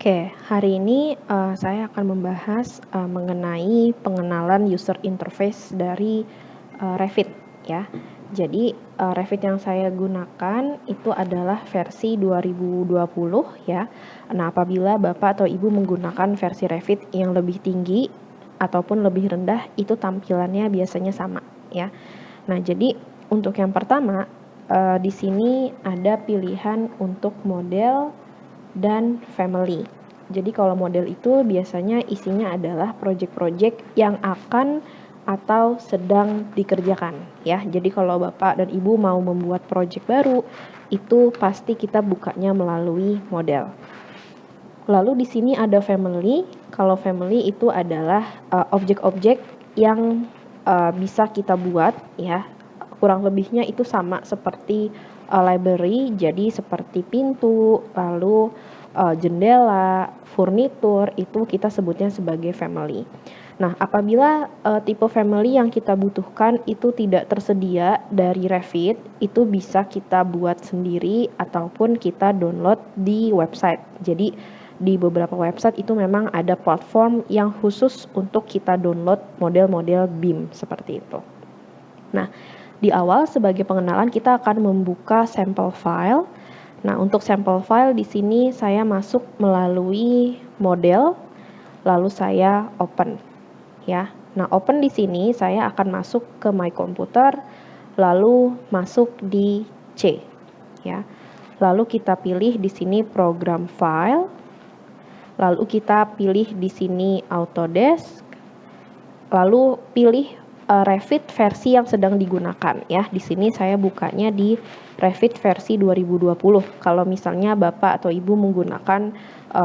Oke, hari ini saya akan membahas mengenai pengenalan user interface dari Revit ya. Jadi Revit yang saya gunakan itu adalah versi 2020 ya. Nah, apabila Bapak atau Ibu menggunakan versi Revit yang lebih tinggi ataupun lebih rendah, itu tampilannya biasanya sama ya. Nah, jadi untuk yang pertama di sini ada pilihan untuk model dan family. Jadi kalau model itu biasanya isinya adalah project-project yang akan atau sedang dikerjakan ya. Jadi kalau Bapak dan Ibu mau membuat project baru, itu pasti kita bukanya melalui model. Lalu di sini ada family. Kalau family itu adalah objek-objek yang bisa kita buat ya. Kurang lebihnya itu sama seperti library, jadi seperti pintu, lalu jendela, furnitur, itu kita sebutnya sebagai family. Nah, apabila tipe family yang kita butuhkan itu tidak tersedia dari Revit, itu bisa kita buat sendiri ataupun kita download di website. Jadi di beberapa website itu memang ada platform yang khusus untuk kita download model-model BIM seperti itu. Nah, di awal sebagai pengenalan kita akan membuka sampel file. Nah, untuk sampel file di sini saya masuk melalui model, lalu saya open ya. Nah, open di sini saya akan masuk ke My Computer, lalu masuk di C ya. Lalu kita pilih di sini program file, lalu kita pilih di sini Autodesk, lalu pilih Revit versi yang sedang digunakan ya. Di sini saya bukanya di Revit versi 2020. Kalau misalnya Bapak atau Ibu menggunakan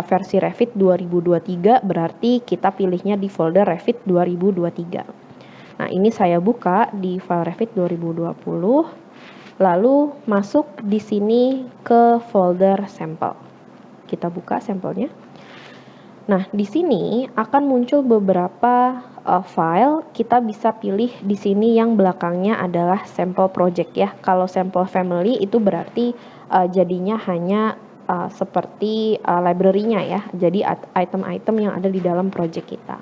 versi Revit 2023, berarti kita pilihnya di folder Revit 2023. Nah, ini saya buka di file Revit 2020. Lalu masuk di sini ke folder sampel. Kita buka sampelnya. Nah, di sini akan muncul beberapa file. Kita bisa pilih di sini yang belakangnya adalah sampel project ya. Kalau sampel family itu berarti jadinya hanya seperti library-nya ya. Jadi item-item yang ada di dalam project kita.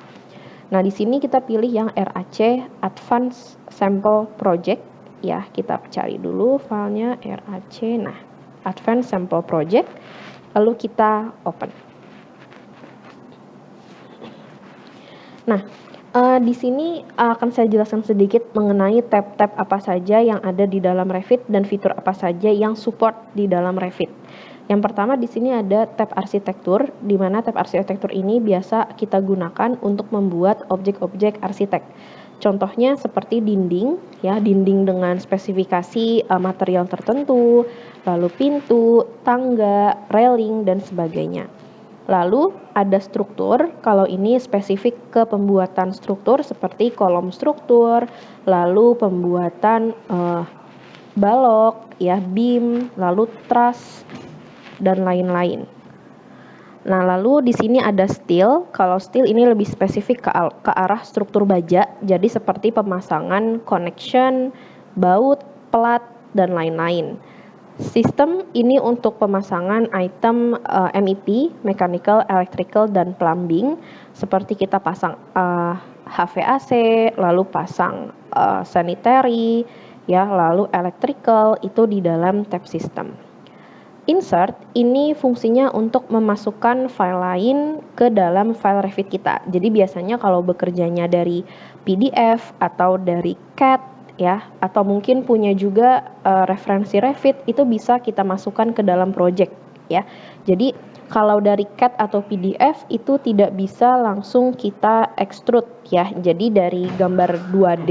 Nah, di sini kita pilih yang RAC Advanced Sample Project ya. Kita cari dulu filenya RAC. Nah, Advanced Sample Project. Lalu kita open. Nah, di sini akan saya jelaskan sedikit mengenai tab-tab apa saja yang ada di dalam Revit dan fitur apa saja yang support di dalam Revit. Yang pertama di sini ada tab arsitektur, di mana tab arsitektur ini biasa kita gunakan untuk membuat objek-objek arsitek. Contohnya seperti dinding, ya, dinding dengan spesifikasi material tertentu, lalu pintu, tangga, railing, dan sebagainya. Lalu ada struktur, kalau ini spesifik ke pembuatan struktur seperti kolom struktur, lalu pembuatan balok, ya, beam, lalu truss, dan lain-lain. Nah, lalu di sini ada steel. Kalau steel ini lebih spesifik ke arah struktur baja, jadi seperti pemasangan connection, baut, pelat, dan lain-lain. Sistem ini untuk pemasangan item MEP, mechanical, electrical, dan plumbing, seperti kita pasang HVAC, lalu pasang sanitary, ya, lalu electrical, itu di dalam tab sistem. Insert ini fungsinya untuk memasukkan file lain ke dalam file Revit kita. Jadi biasanya kalau bekerjanya dari PDF atau dari CAD ya, atau mungkin punya juga referensi Revit, itu bisa kita masukkan ke dalam project ya. Jadi kalau dari CAD atau PDF itu tidak bisa langsung kita extrude ya. Jadi dari gambar 2D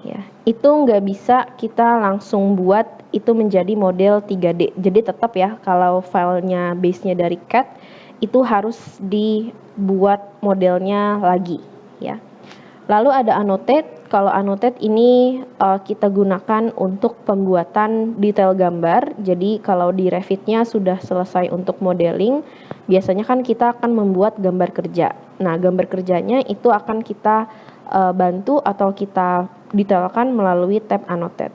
ya, itu nggak bisa kita langsung buat itu menjadi model 3D. Jadi tetap ya, kalau filenya base-nya dari CAD itu harus dibuat modelnya lagi ya. Lalu ada annotate. Kalau annotate ini kita gunakan untuk pembuatan detail gambar. Jadi kalau di Revit-nya sudah selesai untuk modeling, biasanya kan kita akan membuat gambar kerja. Nah, gambar kerjanya itu akan kita bantu atau kita detailkan melalui tab annotate.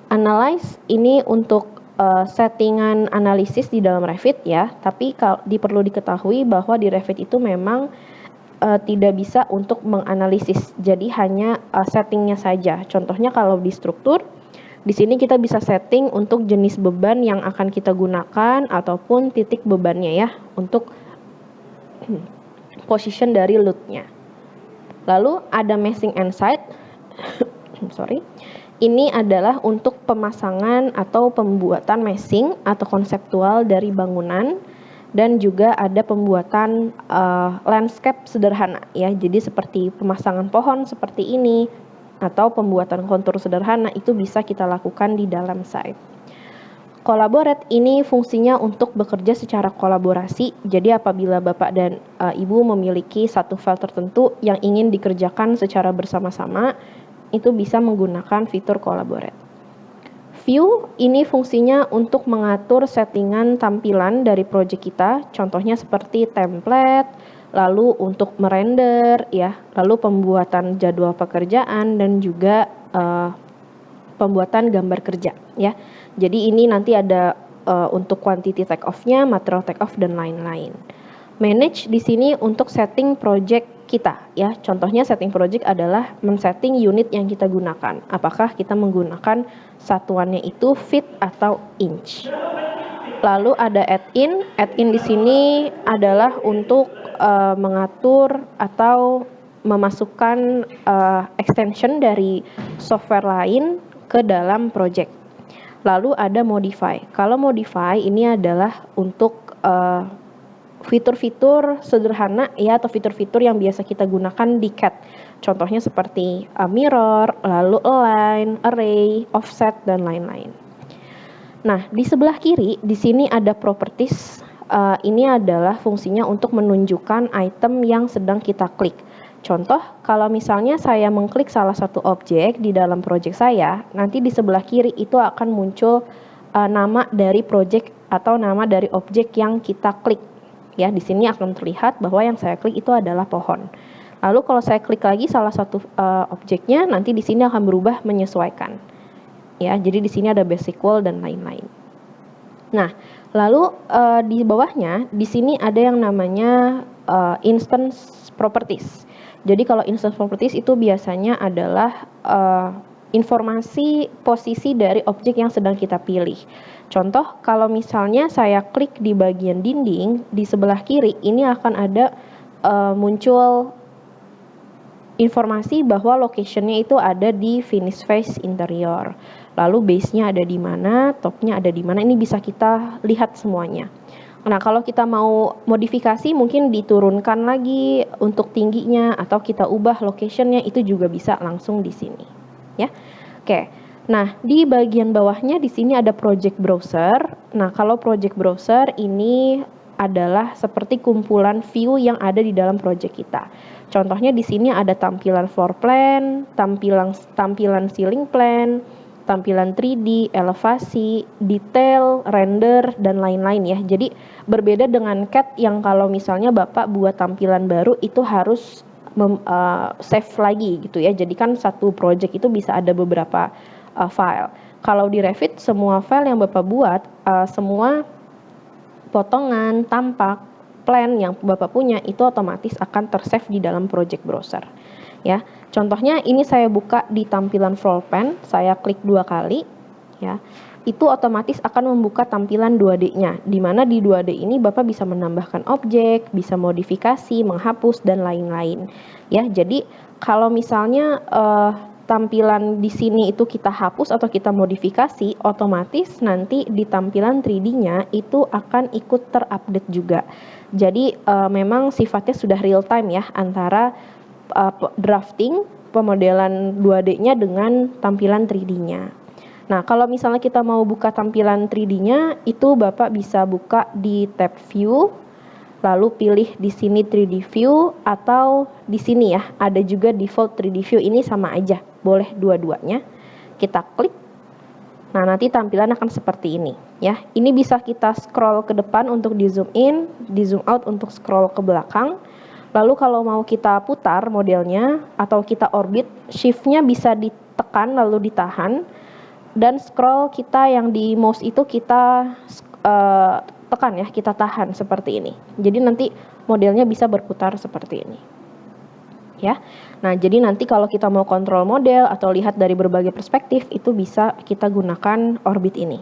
Analyze ini untuk settingan analisis di dalam Revit ya, tapi perlu diketahui bahwa di Revit itu memang tidak bisa untuk menganalisis, jadi hanya settingnya saja. Contohnya kalau di struktur, di sini kita bisa setting untuk jenis beban yang akan kita gunakan ataupun titik bebannya ya, untuk position dari load-nya. Lalu ada meshing and site. Ini adalah untuk pemasangan atau pembuatan meshing atau konseptual dari bangunan, dan juga ada pembuatan landscape sederhana ya. Jadi seperti pemasangan pohon seperti ini atau pembuatan kontur sederhana itu bisa kita lakukan di dalam site. Collaborate ini fungsinya untuk bekerja secara kolaborasi. Jadi apabila Bapak dan Ibu memiliki satu file tertentu yang ingin dikerjakan secara bersama-sama, itu bisa menggunakan fitur Collaborate. View ini fungsinya untuk mengatur settingan tampilan dari project kita, contohnya seperti template, lalu untuk merender ya, lalu pembuatan jadwal pekerjaan dan juga pembuatan gambar kerja ya. Jadi ini nanti ada untuk quantity take off-nya, material take off dan lain-lain. Manage di sini untuk setting project kita ya. Contohnya setting project adalah men-setting unit yang kita gunakan. Apakah kita menggunakan satuannya itu feet atau inch. Lalu ada add-in. Add-in di sini adalah untuk mengatur atau memasukkan extension dari software lain ke dalam project. Lalu ada modify. Kalau modify ini adalah untuk fitur-fitur sederhana ya, atau fitur-fitur yang biasa kita gunakan di CAD. Contohnya seperti mirror, lalu align, array, offset dan lain-lain. Nah, di sebelah kiri di sini ada properties. Ini adalah fungsinya untuk menunjukkan item yang sedang kita klik. Contoh, kalau misalnya saya mengklik salah satu objek di dalam project saya, nanti di sebelah kiri itu akan muncul nama dari project atau nama dari objek yang kita klik. Ya, di sini akan terlihat bahwa yang saya klik itu adalah pohon. Lalu kalau saya klik lagi salah satu objeknya, nanti di sini akan berubah menyesuaikan. Ya, jadi di sini ada basic wall dan lain-lain. Nah, lalu di bawahnya di sini ada yang namanya instance properties. Jadi kalau instance properties itu biasanya adalah informasi posisi dari objek yang sedang kita pilih. Contoh, kalau misalnya saya klik di bagian dinding, di sebelah kiri ini akan ada muncul informasi bahwa location-nya itu ada di finish face interior. Lalu base-nya ada di mana, top-nya ada di mana, ini bisa kita lihat semuanya. Nah, kalau kita mau modifikasi mungkin diturunkan lagi untuk tingginya atau kita ubah location-nya, itu juga bisa langsung di sini, ya. Oke. Nah, di bagian bawahnya di sini ada project browser. Nah, kalau project browser ini adalah seperti kumpulan view yang ada di dalam project kita. Contohnya di sini ada tampilan floor plan, tampilan ceiling plan, tampilan 3D, elevasi, detail, render dan lain-lain ya. Jadi berbeda dengan CAD yang kalau misalnya Bapak buat tampilan baru itu harus save lagi gitu ya. Jadi kan satu project itu bisa ada beberapa file. Kalau di Revit semua file yang Bapak buat, semua potongan, tampak, plan yang Bapak punya itu otomatis akan tersave di dalam project browser. Ya, contohnya ini saya buka di tampilan floor plan, saya klik 2 kali, ya, itu otomatis akan membuka tampilan 2D-nya, di mana di 2D ini Bapak bisa menambahkan objek, bisa modifikasi, menghapus dan lain-lain. Ya, jadi kalau misalnya tampilan di sini itu kita hapus atau kita modifikasi, otomatis nanti di tampilan 3D-nya itu akan ikut terupdate juga. Jadi memang sifatnya sudah real time ya antara drafting pemodelan 2D-nya dengan tampilan 3D-nya. Nah, kalau misalnya kita mau buka tampilan 3D-nya, itu Bapak bisa buka di tab view, lalu pilih di sini 3D view atau di sini ya, ada juga default 3D view, ini sama aja, boleh dua-duanya. Kita klik. Nah, nanti tampilan akan seperti ini ya. Ini bisa kita scroll ke depan untuk di zoom in, di zoom out untuk scroll ke belakang. Lalu kalau mau kita putar modelnya atau kita orbit, shift-nya bisa ditekan lalu ditahan. dan scroll kita yang di mouse itu kita tekan ya, kita tahan seperti ini. Jadi nanti modelnya bisa berputar seperti ini. Ya. Nah, jadi nanti kalau kita mau kontrol model atau lihat dari berbagai perspektif, itu bisa kita gunakan Orbit ini.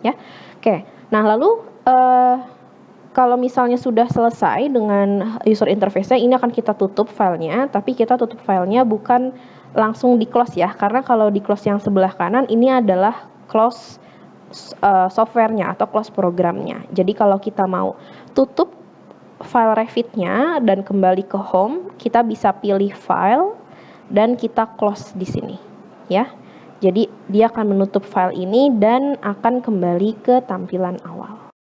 Ya. Oke. Nah, lalu kalau misalnya sudah selesai dengan user interface-nya, ini akan kita tutup filenya, tapi kita tutup filenya bukan langsung di close ya, karena kalau di close yang sebelah kanan ini adalah close software-nya atau close programnya. Jadi kalau kita mau tutup file Revit-nya dan kembali ke home, kita bisa pilih file dan kita close di sini ya. Jadi dia akan menutup file ini dan akan kembali ke tampilan awal.